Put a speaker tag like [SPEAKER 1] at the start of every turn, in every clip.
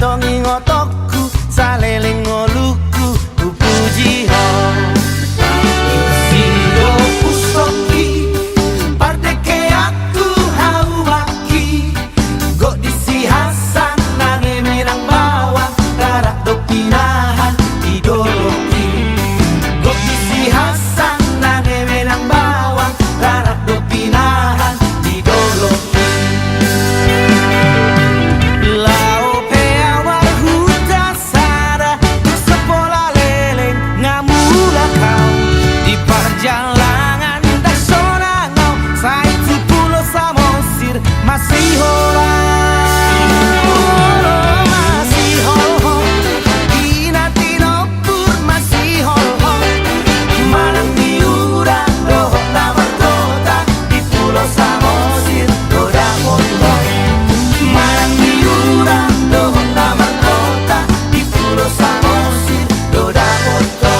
[SPEAKER 1] dongi ngotoku saleling ngoluku puji ho siro usoki pardeke aku hawaki go disi hasan nage merang bawang darak dopinahan idoloki go disi hasan nage merang bawang darak dopinahan idoloki Jalangan dah sonangau Saitu pulau Samosir masih hola masih ho Tina tino pur masih ho Malang diurang dohok nama kota di pulau Samosir doda moto Malang diurang dohok nama kota di pulau Samosir doda moto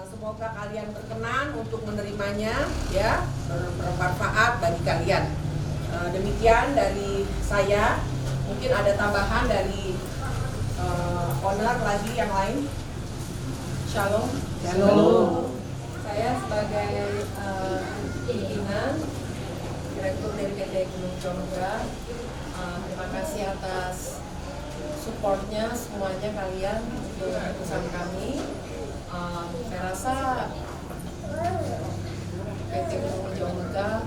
[SPEAKER 2] Semoga kalian berkenan untuk menerimanya, ya, bermanfaat bagi kalian. Demikian dari saya. Mungkin ada tambahan dari owner lagi yang lain. Shalom.
[SPEAKER 3] Shalom.
[SPEAKER 2] Saya sebagai pimpinan direktur dari PT Gunung Jongga. Terima kasih atas supportnya semuanya kalian untuk perusahaan kami. Saya rasa PT Gunung Jongga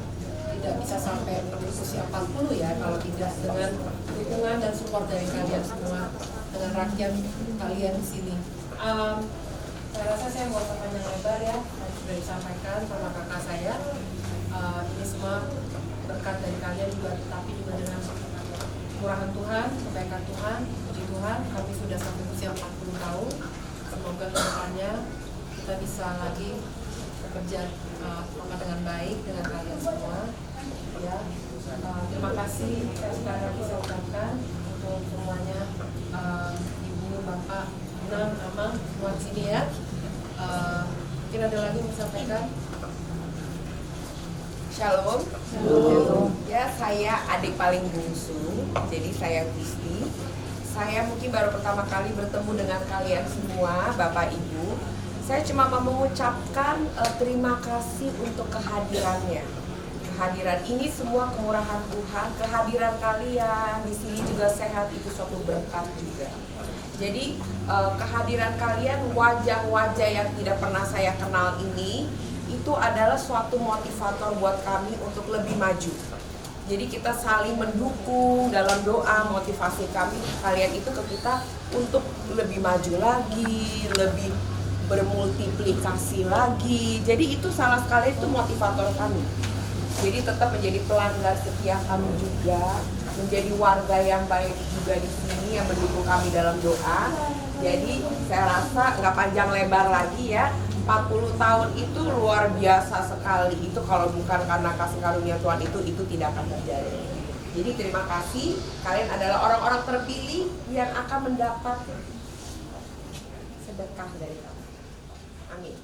[SPEAKER 2] tidak bisa sampai usia 40 ya kalau tidak dengan dukungan dan support dari kalian semua, dengan rakyat kalian di sini. Saya rasa saya nggak usah panjang lebar ya, tadi sudah disampaikan sama kakak saya. Ini semua berkat dari kalian juga, tapi juga dengan kemurahan Tuhan, kebaikan Tuhan, puji Tuhan, kami sudah sampai usia 40 tahun. Semoga kedepannya kita bisa lagi bekerja dengan baik dengan kalian semua. Ya, terima kasih sekali lagi saya ucapkan untuk semuanya, Ibu, Bapak, Nang, Amang, semua di sini ya. Mungkin ada lagi yang disampaikan.
[SPEAKER 4] Shalom.
[SPEAKER 3] Shalom.
[SPEAKER 4] Ya, saya adik paling bungsu, jadi saya Gusti. Saya mungkin baru pertama kali bertemu dengan kalian semua, Bapak Ibu. Saya cuma mau mengucapkan terima kasih untuk kehadirannya. Kehadiran ini semua kemurahan Tuhan, kehadiran kalian di sini juga sehat itu suatu berkat juga. Jadi kehadiran kalian, wajah-wajah yang tidak pernah saya kenal ini, itu adalah suatu motivator buat kami untuk lebih maju. Jadi kita saling mendukung dalam doa, motivasi kalian itu ke kita untuk lebih maju lagi, lebih bermultiplikasi lagi. Jadi itu salah sekali itu motivator kami. Jadi tetap menjadi pelanggan setia kami juga, menjadi warga yang baik juga di sini yang mendukung kami dalam doa. Jadi saya rasa nggak panjang lebar lagi ya. 40 tahun itu luar biasa sekali. Itu kalau bukan karena kasih karunia Tuhan itu tidak akan terjadi. Jadi terima kasih, kalian adalah orang-orang terpilih yang akan mendapat sedekah dari kami. Amin.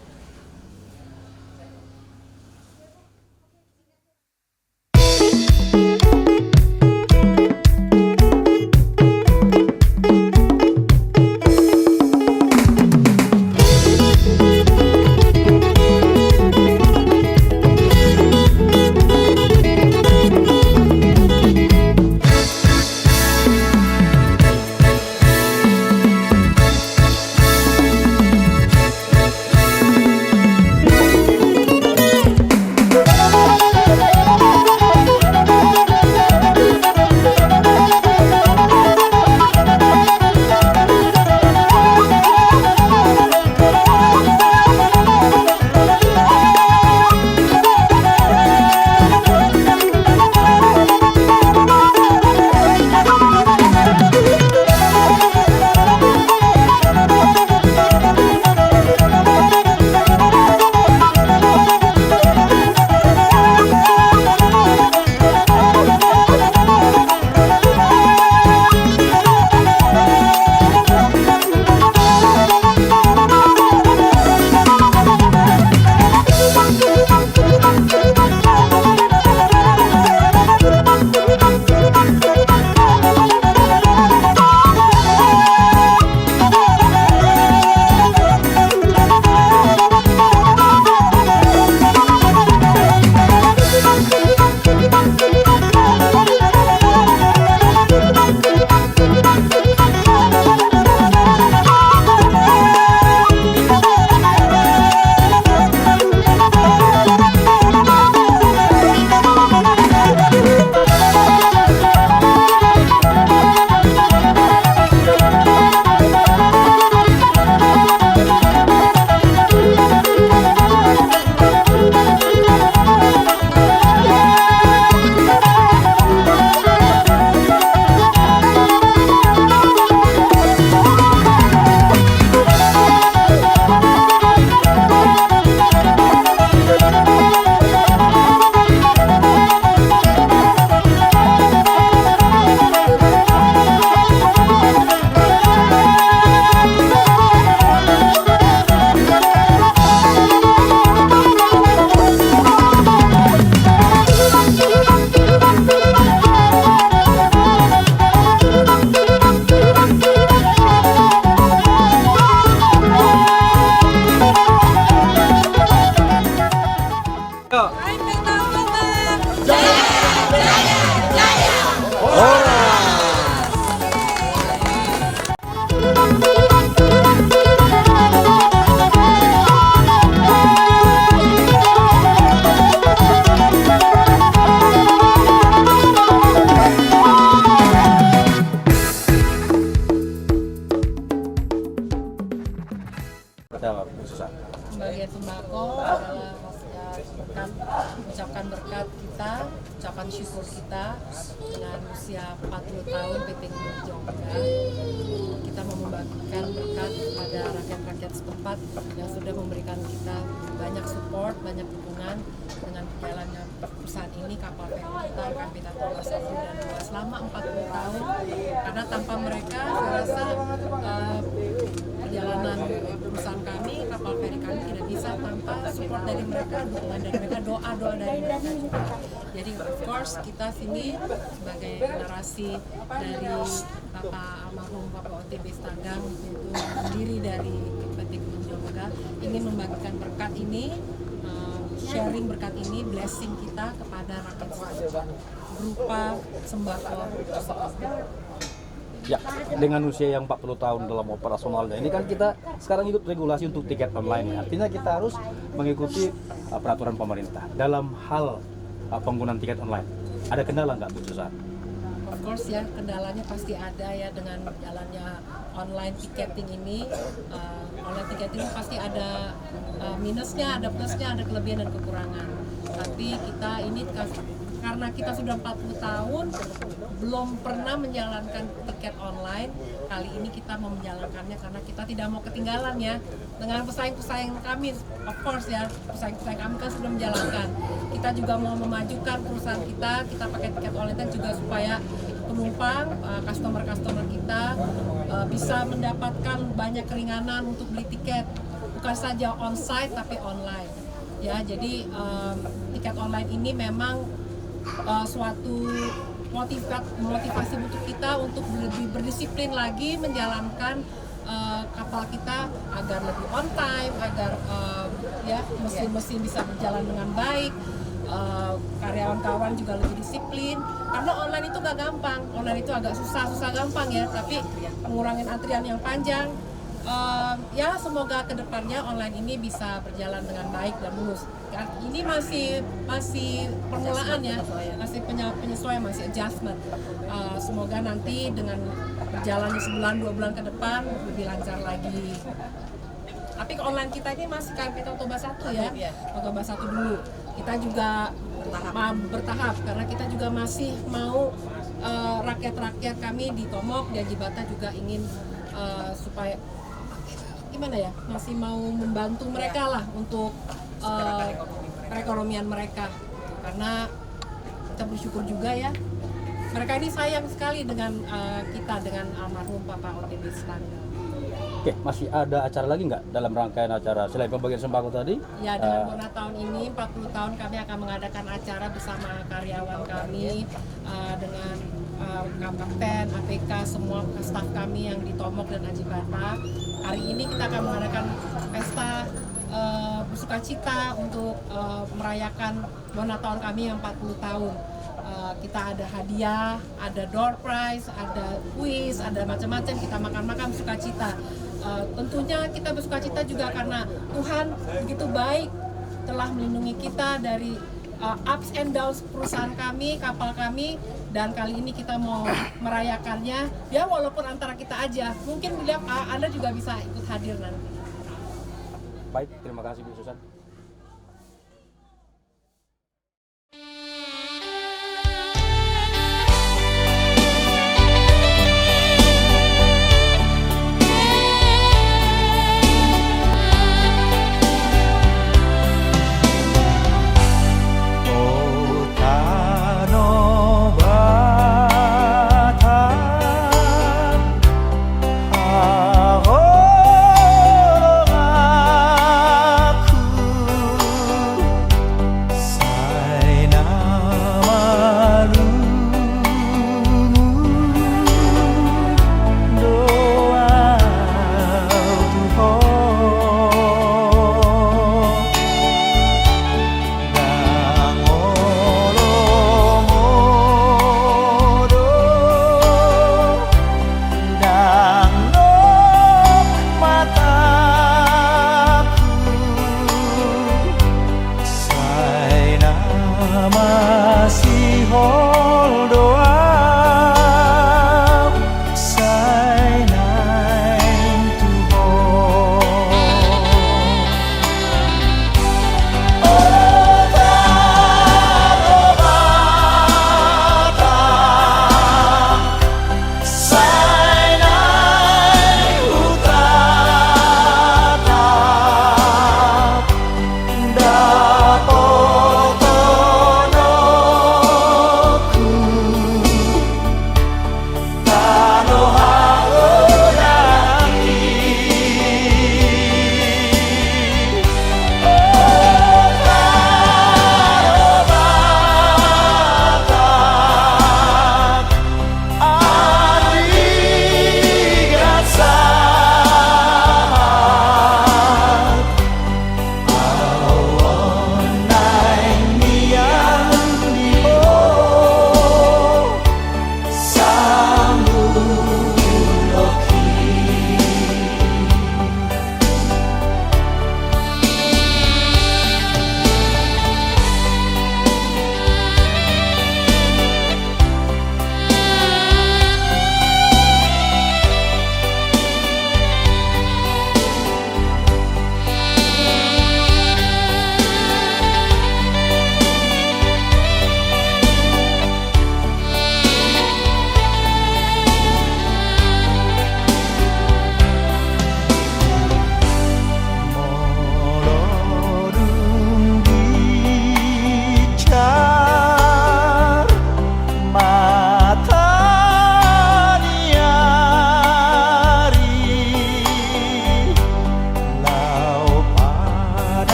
[SPEAKER 3] ada Bu Susan?
[SPEAKER 2] Pembagian sembako adalah berkat, ucapkan berkat kita, ucapan syukur kita dengan usia 40 tahun PT Gubernur Jombang. Kita mau membagikan berkat kepada rakyat-rakyat setempat yang sudah memberikan kita banyak support, banyak dukungan dengan berjalannya perusahaan ini, kapal feri kita, Kapita Toba 1 dan 2 selama 40 tahun. Karena tanpa mereka, saya rasa perjalanan perusahaan kami, kapal feri kami tidak bisa tanpa support dari mereka, dukungan dari mereka, doa-doa dari mereka juga. Jadi of course kita sini sebagai generasi dari Bapak almarhum Bapak OTB Stagang, yaitu pendiri dari PT Gubernur Jombang, ingin membagikan berkat ini, sharing berkat ini, blessing kita kepada rakyat setempat berupa sembako.
[SPEAKER 3] Ya, dengan usia yang 40 tahun dalam operasionalnya ini kan kita sekarang ikut regulasi untuk tiket online. Artinya kita harus mengikuti peraturan pemerintah dalam hal penggunaan tiket online. Ada kendala nggak Bu Susan?
[SPEAKER 2] Of course ya, kendalanya pasti ada ya dengan jalannya online ticketing ini. Online ticketing pasti ada minusnya, ada plusnya, ada kelebihan dan kekurangan. Tapi kita ini karena kita sudah 40 tahun belum pernah menjalankan tiket online, kali ini kita mau menjalankannya karena kita tidak mau ketinggalan ya dengan pesaing-pesaing kami. Of course ya, pesaing-pesaing kami kan sudah menjalankan. Kita juga mau memajukan perusahaan kita pakai tiket online juga supaya penumpang, customer-customer kita bisa mendapatkan banyak keringanan untuk beli tiket, bukan saja onsite tapi online. Ya, jadi tiket online ini memang suatu motivasi untuk kita untuk lebih berdisiplin lagi menjalankan kapal kita agar lebih on time, agar ya mesin-mesin bisa berjalan dengan baik, karyawan kawan juga lebih disiplin. Karena online itu gak gampang, online itu agak susah gampang ya, tapi mengurangin antrian yang panjang. Ya semoga kedepannya online ini bisa berjalan dengan baik dan mulus. Ini masih permulaan ya, masih penyesuaian, masih adjustment. Semoga nanti dengan berjalannya sebulan 2 bulan ke depan lebih lancar lagi. Tapi ke online kita ini masih Kapita Toba 1 ya, Toba 1 dulu. Kita juga bertahap karena kita juga masih mau rakyat-rakyat kami di Tomok, di Ajibata juga ingin supaya gimana ya, masih mau membantu mereka lah untuk perekonomian mereka, karena kita bersyukur juga ya mereka ini sayang sekali dengan kita, dengan almarhum Bapak OTB Stagang.
[SPEAKER 3] Oke, masih ada acara lagi nggak dalam rangkaian acara selain pembagian sembako tadi?
[SPEAKER 2] Ya, dengan Bona tahun ini 40 tahun kami akan mengadakan acara bersama karyawan kami dengan kapten, APK, semua staf kami yang di Tomok dan Ajibata. Hari ini kita akan mengadakan pesta bersukacita untuk merayakan Bona tahun kami yang 40 tahun. Kita ada hadiah, ada door prize, ada quiz, ada macam-macam, kita makan-makan sukacita. Tentunya kita bersukacita juga karena Tuhan begitu baik telah melindungi kita dari ups and downs perusahaan kami, kapal kami, dan kali ini kita mau merayakannya ya walaupun antara kita aja. Mungkin Anda juga bisa ikut hadir nanti.
[SPEAKER 3] Baik, terima kasih Bu Susan.
[SPEAKER 1] Aku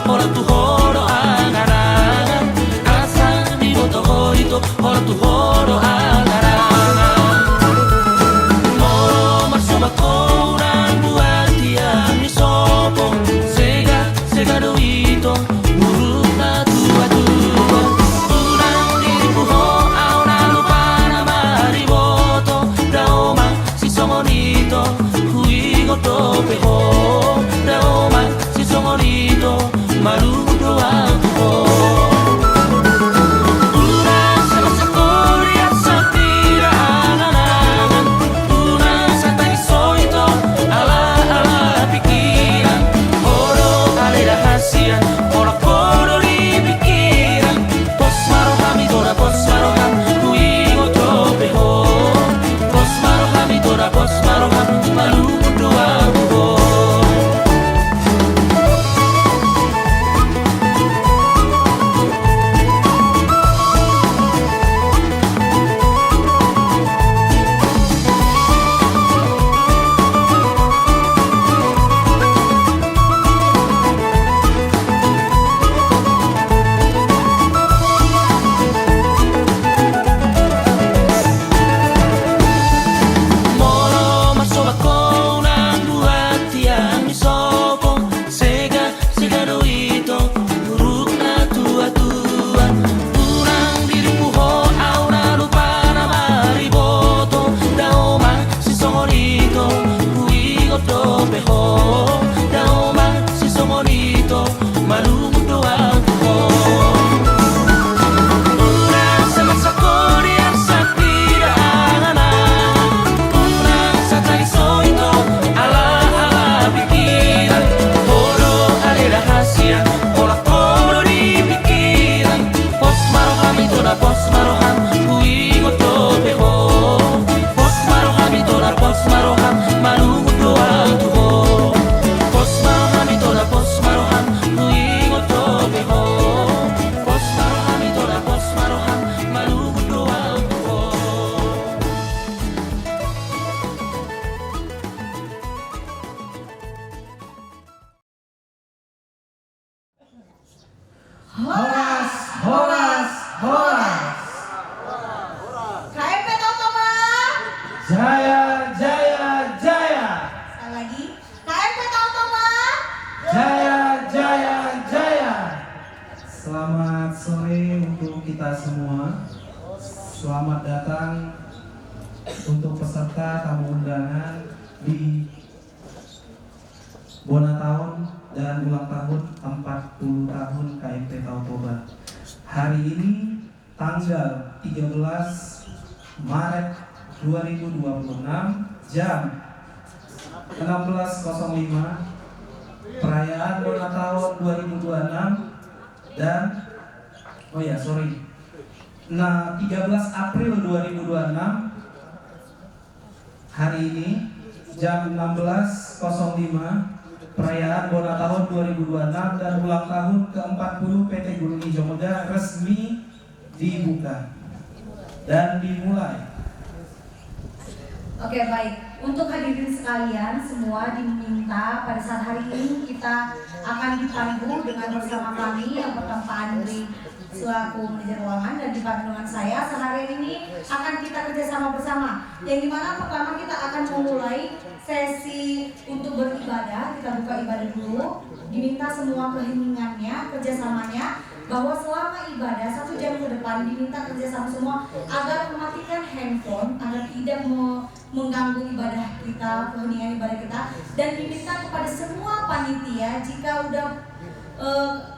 [SPEAKER 1] hora tu horo angarangan Asa di boto hito hora tu horo angarangan Moro marsoba koran buat tiang ni sopo Sega do ito buruk na tua tua Unang diriku ho auna lupa na mariboto Daoma si songonito huigo tope ho Daoma si songonito maludo aku ho Unang sama sakori at sa tira angan-angan Unang sa taiso ito ala pikiran Oro ale rahasia ora kodo di pikiran Pos maroham itora pos maroham huigo tope ho Pos maroham itora pos maroham maludo aku ho Moro masoba ko nang buhat tiang ni sopo Sega do ito buruk na tua-tua Unang dirimu ho auna lupa na mariboto Daoma si songonito huigo tope ho Daoma si songonito malumudo aku ho Unang sama sakori at sa tira angan-angan Unang sa taiso ito ala pikiran Oro ale rahasia ora kodo di pikiran Pos maroham ito na pos maroham huigo tope ho Pos maroham ito na pos maroham malumudo aku ho Pos maroham ito na pos maroham huigo tope ho Pos maroham ito na pos maroham malumudo aku ho
[SPEAKER 5] Horas, horas, horas.
[SPEAKER 6] KMP Tautama.
[SPEAKER 5] Jaya, jaya, jaya.
[SPEAKER 6] Sekali lagi. KMP Tautama.
[SPEAKER 5] Jaya, jaya, jaya. Selamat sore untuk kita semua. Selamat datang untuk peserta tamu undangan di Bona tahun dan ulang tahun 40 tahun KMP Tautoba. Hari ini tanggal 13 Maret 2026 jam 16.05 perayaan Bona tahun 2026 dan 13 April 2026 hari ini jam 16.05 perayaan Bona tahun 2026 dan ulang tahun ke-40 PT Gunung Hijau Megah resmi dibuka dan dimulai.
[SPEAKER 6] Oke, baik. Untuk hadirin sekalian semua diminta pada saat hari ini kita akan dipandu dengan bersama kami yang pertama Pak Andri selaku manajer keuangan dan dipandu dengan saya. Sehari ini akan kita kerjasama bersama. Yang dimana pertama kita akan memulai sesi untuk beribadah. Kita buka ibadah dulu. Diminta semua keheningannya, kerjasamanya, bahwa selama ibadah 1 jam ke depan diminta kerjasama semua agar mematikan handphone agar tidak mengganggu ibadah kita, keheningan ibadah kita, dan diminta kepada semua panitia jika udah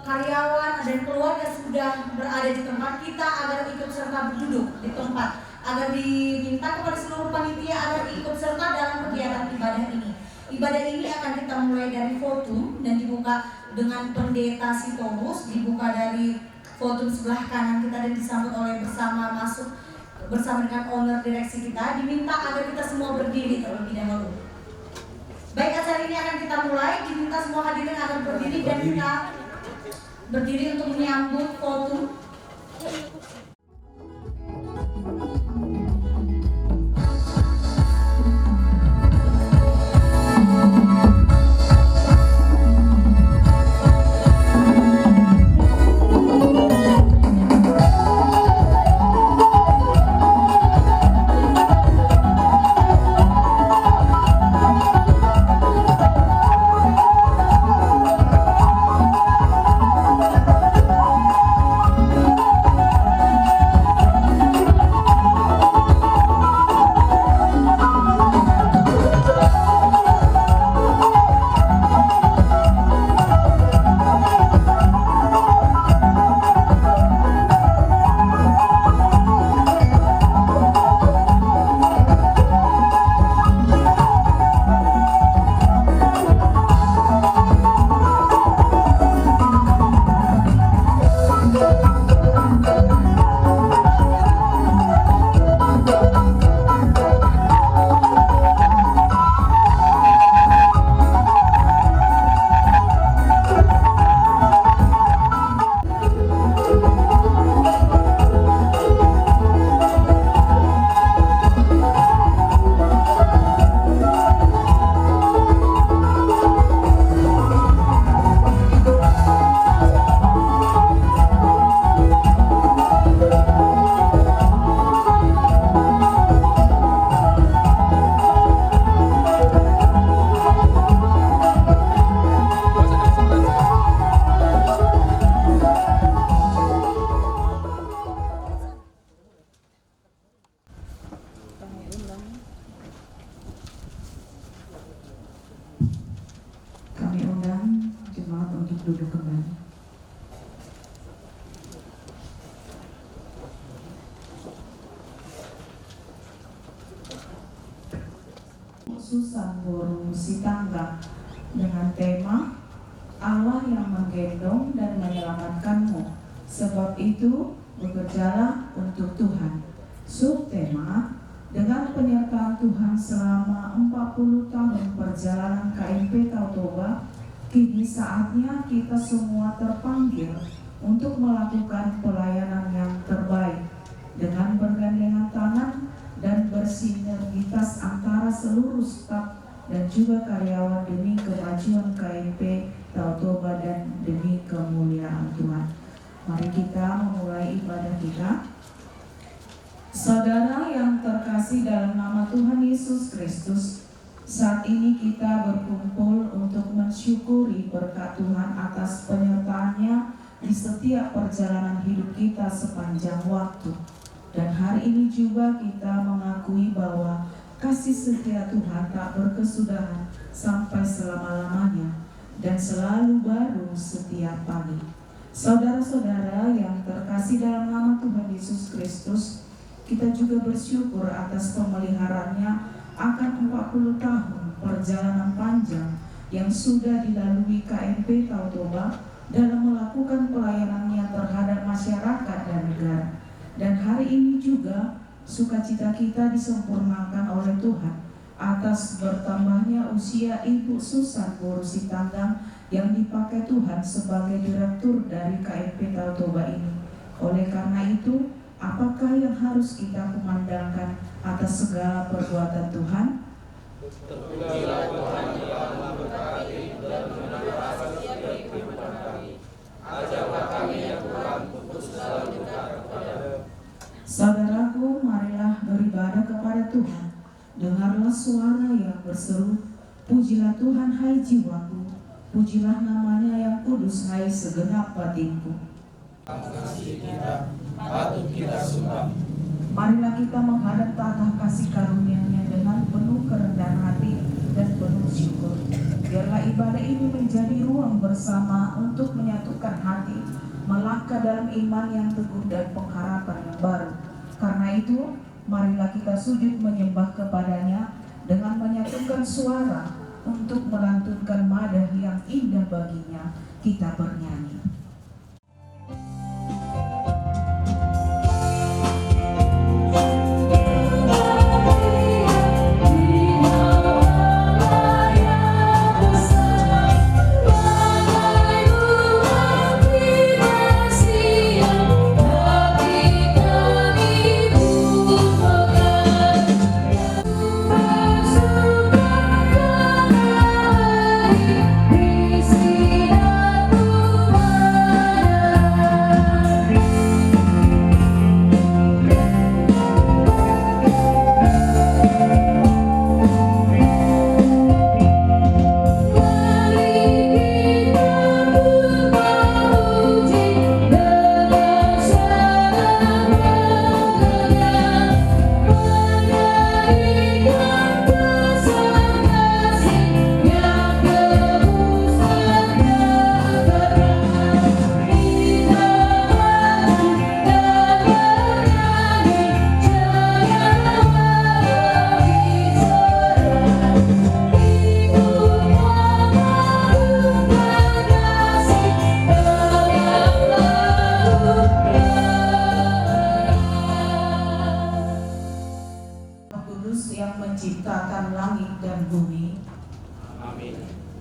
[SPEAKER 6] karyawan dan keluarga sudah berada di tempat kita agar ikut serta berduduk di tempat, agar diminta kepada seluruh panitia agar ikut serta dalam kegiatan ibadah ini. Ibadah ini akan kita mulai dari votum dan dibuka dengan pendeta Sitorus, dibuka dari votum sebelah kanan kita dan disambut oleh bersama masuk bersama dengan owner direksi kita. Diminta agar kita semua berdiri terlebih dahulu. Baik, acara ini akan kita mulai. Diminta semua hadirin akan berdiri dan kita berdiri untuk menyambut votum.
[SPEAKER 7] Susan Boru Sitanggang dengan tema Allah yang menggendong dan menyelamatkanmu, sebab itu bekerjalah untuk Tuhan. Subtema, dengan penyertaan Tuhan selama 40 tahun perjalanan KMP Tautoba, kini saatnya kita semua terpanggil untuk melakukan pelayanan yang terbaik dengan bergandengan tangan dan bersinergitas antara seluruh staf dan juga karyawan demi kemajuan KMP Tautoba dan demi kemuliaan Tuhan. Mari kita memulai ibadah kita. Saudara yang terkasih dalam nama Tuhan Yesus Kristus, saat ini kita berkumpul untuk mensyukuri berkat Tuhan atas penyertaannya di setiap perjalanan hidup kita sepanjang waktu. Dan hari ini juga kita mengakui bahwa kasih setia Tuhan tak berkesudahan sampai selama-lamanya dan selalu baru setiap pagi. Saudara-saudara yang terkasih dalam nama Tuhan Yesus Kristus, kita juga bersyukur atas pemeliharaannya akan 40 tahun perjalanan panjang yang sudah dilalui KMP Tautoba dalam melakukan pelayanannya terhadap masyarakat dan negara. Dan hari ini juga sukacita kita disempurnakan oleh Tuhan atas bertambahnya usia Ibu Susan Boru Sitanggang yang dipakai Tuhan sebagai direktur dari KMP Tautoba ini. Oleh karena itu, apakah yang harus kita kumandangkan atas segala perbuatan Tuhan?
[SPEAKER 1] Terpujilah Tuhan yang telah memberkati dan menerima kami. Ajarlah kami ya Tuhan untuk selalu dekat kepada-Mu.
[SPEAKER 7] Saudaraku, marilah beribadah kepada Tuhan. Dengarlah suara yang berseru, pujilah Tuhan hai jiwaku, pujilah namanya yang kudus hai segenap batinku.
[SPEAKER 1] Kasih kita patut kita sembah.
[SPEAKER 7] Marilah kita menghadap tahta kasih karunia-Nya dengan penuh kerendahan hati dan penuh syukur. Biarlah ibadah ini menjadi ruang bersama untuk menyatukan hati, melangkah dalam iman yang teguh dan pengharapan yang baru. Karena itu, marilah kita sujud menyembah kepada-Nya dengan menyatukan suara untuk melantunkan madah yang indah bagi-Nya. Kita bernyanyi.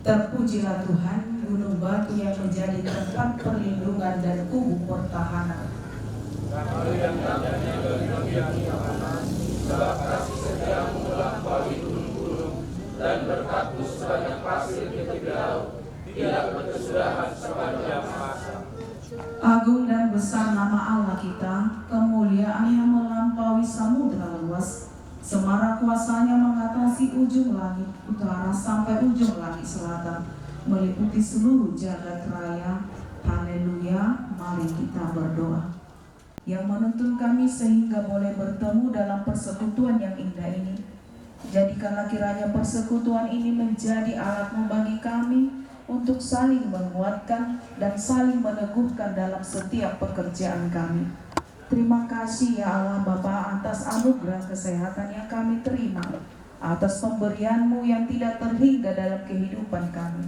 [SPEAKER 7] Terpujilah Tuhan, gunung batu yang menjadi tempat perlindungan dan kubu pertahanan.
[SPEAKER 1] Sebab kasih setiamu melampaui gunung-gunung dan berkat-Mu sebanyak pasir di tepi laut, tidak berkesudahan sepanjang masa.
[SPEAKER 7] Agung dan besar nama Allah kita, kemuliaan-Nya melampaui samudra luas. Semarak kuasa-Nya mengatasi ujung langit utara sampai ujung langit selatan, meliputi seluruh jagat raya. Haleluya, mari kita berdoa. Yang menuntun kami sehingga boleh bertemu dalam persekutuan yang indah ini. Jadikanlah kiranya persekutuan ini menjadi alat bagi kami untuk saling menguatkan dan saling meneguhkan dalam setiap pekerjaan kami. Terima kasih ya Allah Bapa atas anugerah kesehatan yang kami terima, atas pemberian-Mu yang tidak terhingga dalam kehidupan kami.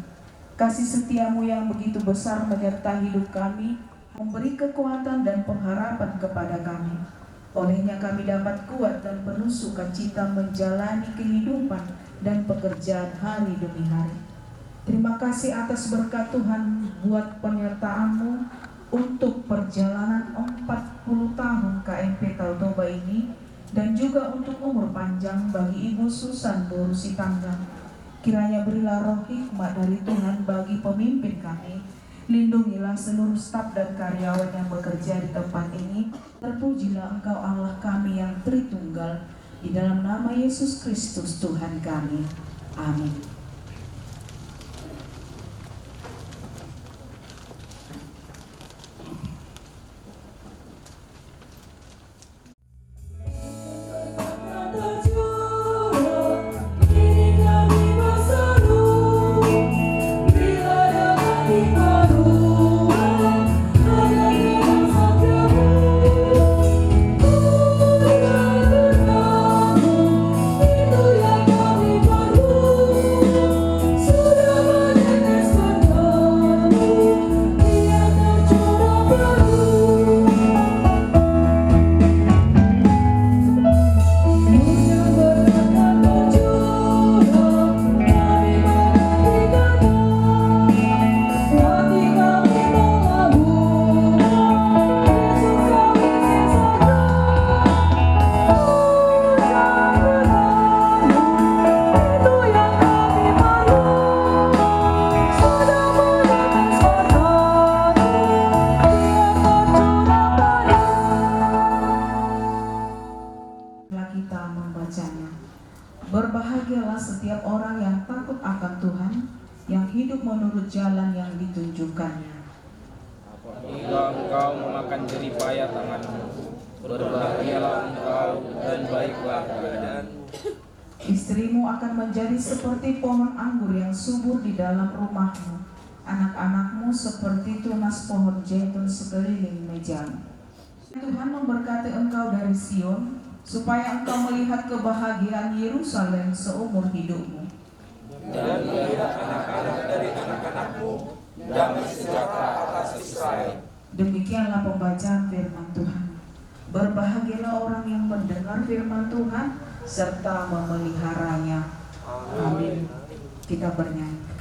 [SPEAKER 7] Kasih setia-Mu yang begitu besar menyertai hidup kami, memberi kekuatan dan pengharapan kepada kami. Olehnya kami dapat kuat dan penuh sukacita menjalani kehidupan dan pekerjaan hari demi hari. Terima kasih atas berkat Tuhan buat penyertaan-Mu untuk perjalanan 40 tahun KMP Tautoba ini, dan juga untuk umur panjang bagi Ibu Susan Boru Sitanggang. Kiranya berilah roh hikmat dari Tuhan bagi pemimpin kami. Lindungilah seluruh staf dan karyawan yang bekerja di tempat ini. Terpujilah Engkau Allah kami yang Tritunggal. Di dalam nama Yesus Kristus Tuhan kami. Amin. Berbahagialah setiap orang yang takut akan Tuhan, yang hidup menurut jalan yang ditunjukkannya.
[SPEAKER 8] Apabila engkau memakan jeripaya tanganmu, berbahagialah engkau dan baiklah keadaanmu.
[SPEAKER 7] Istrimu akan menjadi seperti pohon anggur yang subur di dalam rumahmu, anak-anakmu seperti tunas pohon zaitun sekeliling mejamu. Tuhan memberkati engkau dari Sion, supaya engkau melihat kebahagiaan Yerusalem seumur hidupmu.
[SPEAKER 8] Dan melihat anak-anak dari anak-anakmu, damai sejahtera atas Israel.
[SPEAKER 7] Demikianlah pembacaan firman Tuhan. Berbahagialah orang yang mendengar firman Tuhan serta memeliharanya. Amin. Kita bernyanyi.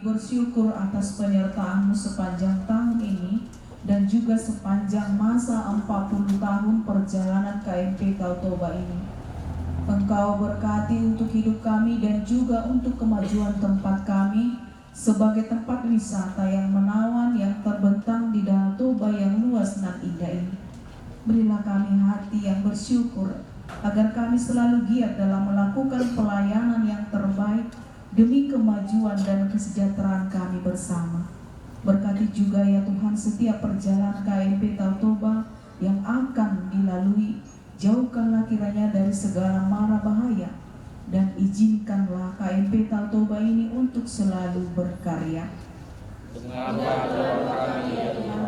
[SPEAKER 7] Bersyukur atas penyertaan-Mu sepanjang tahun ini dan juga sepanjang masa 40 tahun perjalanan KMP Tautoba ini. Engkau berkati untuk hidup kami dan juga untuk kemajuan tempat kami sebagai tempat wisata yang menawan yang terbentang di Danau Toba yang luas dan indah ini. Berilah kami hati yang bersyukur agar kami selalu giat dalam melakukan pelayanan yang terbaik demi kemajuan dan kesejahteraan kami bersama. Berkati juga ya Tuhan setiap perjalanan KMP Toba yang akan dilalui. Jauhkanlah kiranya dari segala mara bahaya dan izinkanlah KMP Toba ini untuk selalu berkarya.
[SPEAKER 8] Dengarlah doa kami ya Tuhan.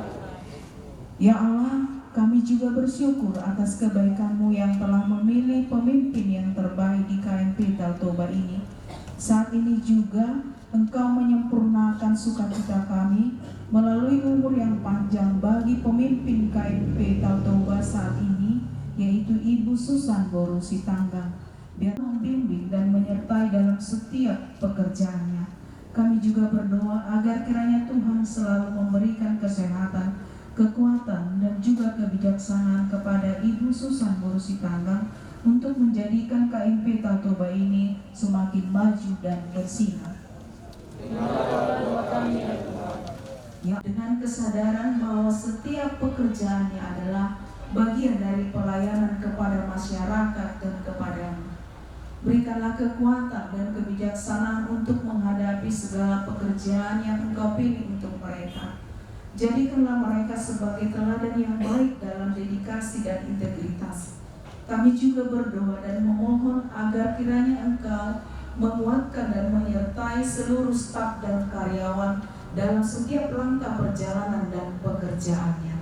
[SPEAKER 7] Ya Allah, kami juga bersyukur atas kebaikan-Mu yang telah memilih pemimpin yang terbaik di KMP Toba ini. Saat ini juga Engkau menyempurnakan sukacita kami melalui umur yang panjang bagi pemimpin KMP Toba saat ini, yaitu Ibu Susan Boru Sitanggang. Biar membimbing dan menyertai dalam setiap pekerjaannya. Kami juga berdoa agar kiranya Tuhan selalu memberikan kesehatan, kekuatan, dan juga kebijaksanaan kepada Ibu Susan Boru Sitanggang untuk menjadikan KMP Toba ini semakin maju dan bersinar. Ya, dengan kesadaran bahwa setiap pekerjaannya adalah bagian dari pelayanan kepada masyarakat dan kepadamu. Berikanlah kekuatan dan kebijaksanaan untuk menghadapi segala pekerjaan yang Engkau pilih untuk mereka. Jadikanlah mereka sebagai teladan yang baik dalam dedikasi dan integritas. Kami juga berdoa dan memohon agar kiranya Engkau menguatkan dan menyertai seluruh staf dan karyawan dalam setiap langkah perjalanan dan pekerjaannya.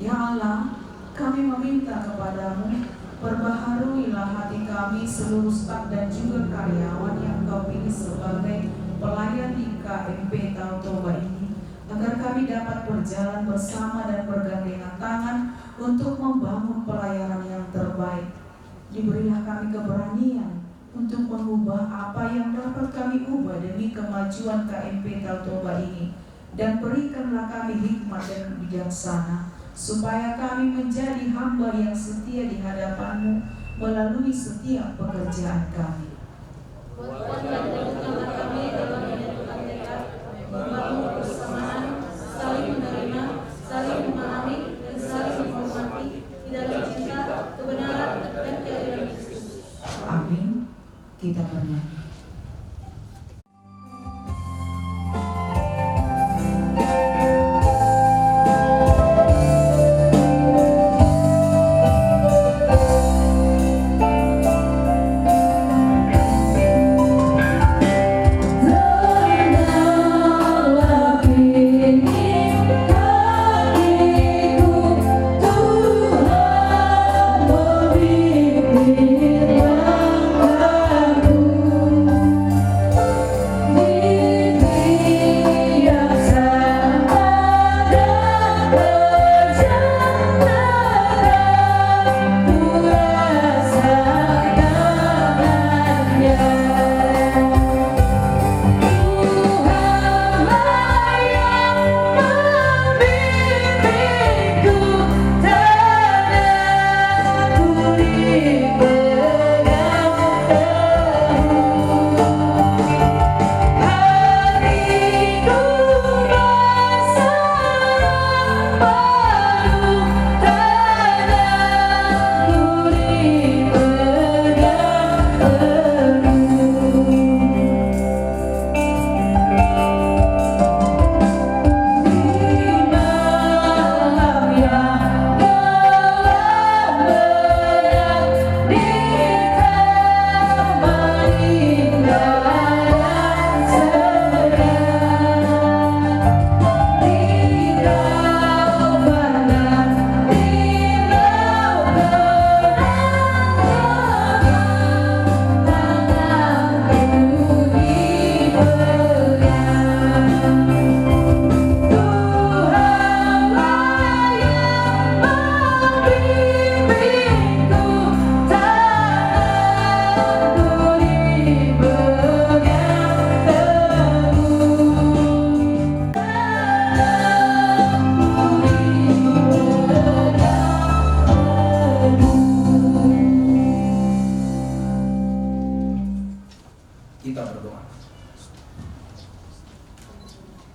[SPEAKER 7] Ya Allah, kami meminta kepadamu, perbaharuilah hati kami seluruh staf dan juga karyawan yang Engkau pilih sebagai pelayan di KMP Toba ini, agar kami dapat berjalan bersama dan bergandengan tangan untuk membangun pelayanan yang terbaik. Diberilah kami keberanian untuk mengubah apa yang dapat kami ubah demi kemajuan KMP Toba ini, dan berikanlah kami hikmat dan bijaksana supaya kami menjadi hamba yang setia di hadapan-Mu melalui setiap pekerjaan kami. Membangun persamaan, saling menerima, saling memahami, dan saling menghormati di dalam cinta, kebenaran, dan keadilan Kristus. Amin. Kita bernyanyi.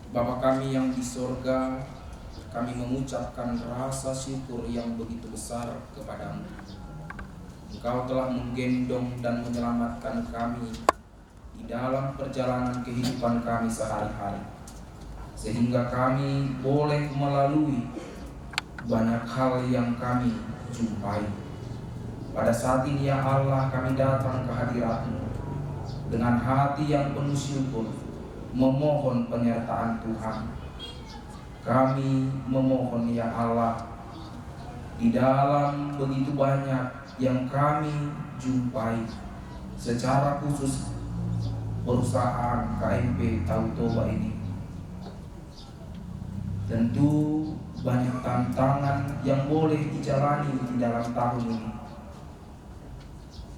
[SPEAKER 9] Bapa kami yang di sorga, kami mengucapkan rasa syukur yang begitu besar kepadamu. Engkau telah menggendong dan menyelamatkan kami di dalam perjalanan kehidupan kami sehari-hari, sehingga kami boleh melalui banyak hal yang kami jumpai. Pada saat ini ya Allah, kami datang ke hadirat-Mu dengan hati yang penuh syukur, memohon penyertaan Tuhan. Kami memohon ya Allah, di dalam begitu banyak yang kami jumpai, secara khusus perusahaan KMP Tautoba ini, tentu banyak tantangan yang boleh dijalani di dalam tahun ini.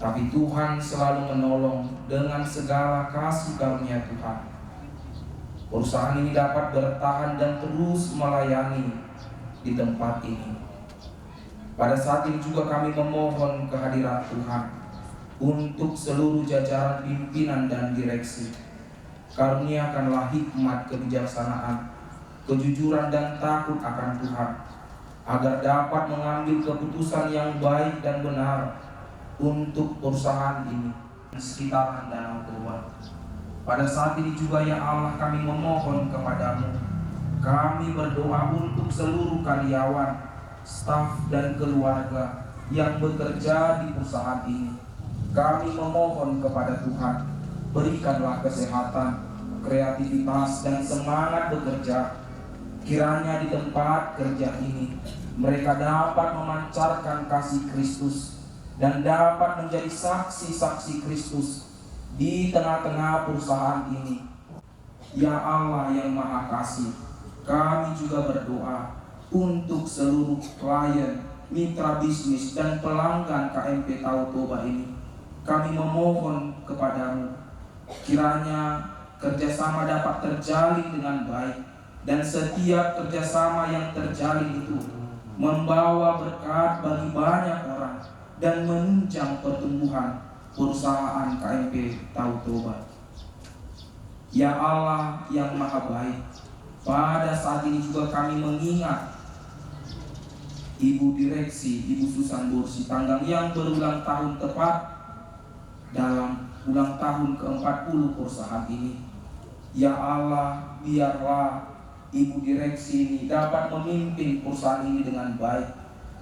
[SPEAKER 9] Tapi Tuhan selalu menolong dengan segala kasih karunia Tuhan. Perusahaan ini dapat bertahan dan terus melayani di tempat ini. Pada saat ini juga kami memohon kehadiran Tuhan untuk seluruh jajaran pimpinan dan direksi. Karuniakanlah hikmat, kebijaksanaan, kejujuran dan takut akan Tuhan, agar dapat mengambil keputusan yang baik dan benar untuk perusahaan ini sekitaran Danau Toba. Pada saat ini juga ya Allah, kami memohon kepadamu, kami berdoa untuk seluruh karyawan, staf dan keluarga yang bekerja di perusahaan ini. Kami memohon kepada Tuhan, berikanlah kesehatan, kreativitas dan semangat bekerja. Kiranya di tempat kerja ini mereka dapat memancarkan kasih Kristus dan dapat menjadi saksi-saksi Kristus di tengah-tengah perusahaan ini. Ya Allah yang Maha Kasih, kami juga berdoa untuk seluruh klien, mitra bisnis dan pelanggan KMP Tautoba ini. Kami memohon kepadamu, kiranya kerjasama dapat terjalin dengan baik, dan setiap kerjasama yang terjalin itu membawa berkat bagi banyak orang dan menunjang pertumbuhan perusahaan KMP Tautoba. Ya Allah yang Maha Baik, pada saat ini juga kami mengingat Ibu Direksi, Ibu Susan Bursi Tanggang yang berulang tahun tepat dalam ulang tahun ke-40 perusahaan ini. Ya Allah, biarlah Ibu Direksi ini dapat memimpin perusahaan ini dengan baik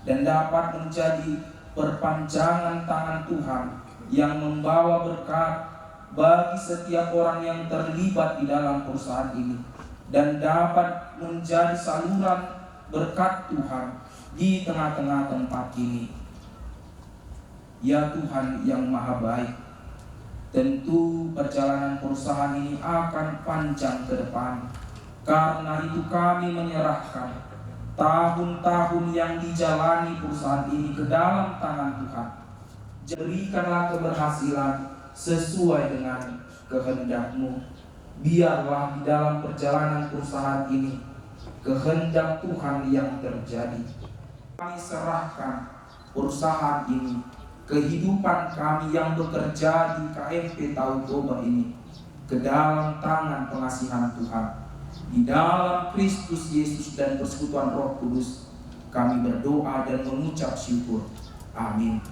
[SPEAKER 9] dan dapat menjadi perpanjangan tangan Tuhan yang membawa berkat bagi setiap orang yang terlibat di dalam perusahaan ini, dan dapat menjadi saluran berkat Tuhan di tengah-tengah tempat ini. Ya Tuhan yang Maha Baik, tentu perjalanan perusahaan ini akan panjang ke depan. Karena itu kami menyerahkan tahun-tahun yang dijalani perusahaan ini ke dalam tangan Tuhan. Berikanlah keberhasilan sesuai dengan kehendak-Mu. Biarlah di dalam perjalanan perusahaan ini kehendak Tuhan yang terjadi. Kami serahkan perusahaan ini, kehidupan kami yang bekerja di KMP Tautoba ini, ke dalam tangan pengasihan Tuhan. Di dalam Kristus Yesus dan persekutuan Roh Kudus, kami berdoa dan mengucap syukur. Amin.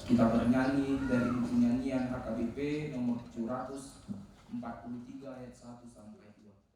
[SPEAKER 9] Kita bernyanyi dari buku nyanyian HKBP nomor 743 ayat 1 sampai 2.